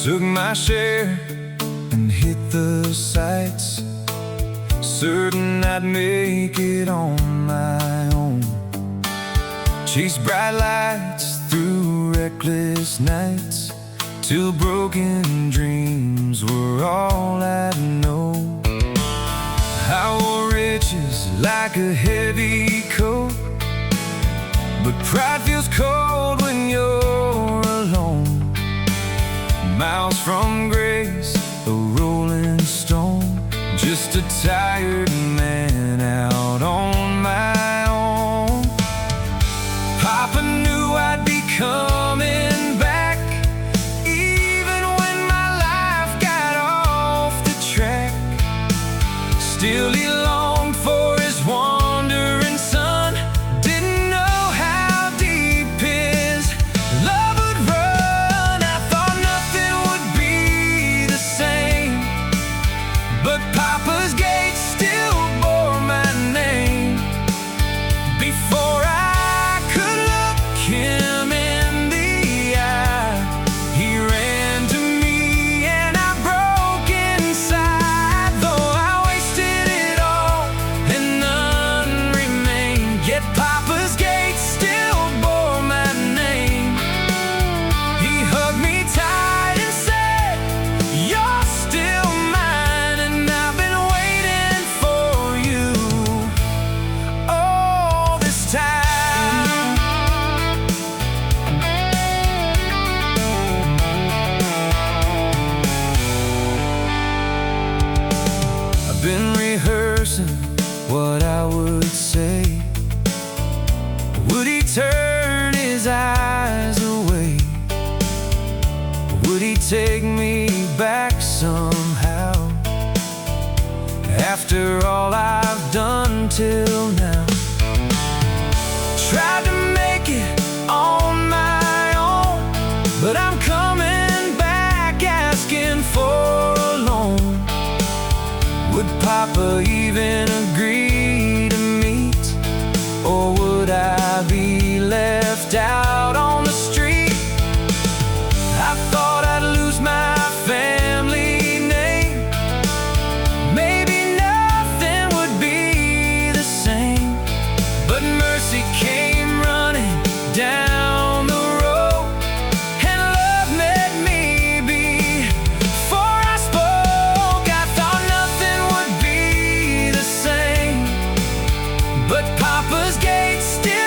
Took my share and hit the sights, certain I'd make it on my own. Chased bright lights through reckless nights, till broken dreams were all I'd know. I wore riches like a heavy coat, but pride feels cold when you're alone. Miles from grace, a rolling stone, just a tired man out on my own. Papa knew I'd be coming back, even when my life got off the track. Still he longed for his wandering son, didn't know how deep his love would run. I thought nothing would be the same, but Papa's gate still bore my name. Before I could look him in the eye, he ran to me and I broke inside. Though I wasted it all and none remained, yet Papa's gate still bore my name. He hugged me tight and said, "You're still mine, and I've been waiting for you all this time." I've been rehearsing what I would say. Would he turn his eyes away? Would he take me back somehow, after all I've done till now? Tried to make it on my own, but I'm coming back asking for a loan. Would Papa even agree to meet, or would I be left out on the street? I thought I'd lose my family name, maybe nothing would be the same. But mercy came running down the road, and love met me before I spoke. I thought nothing would be the same, but Papa's gate still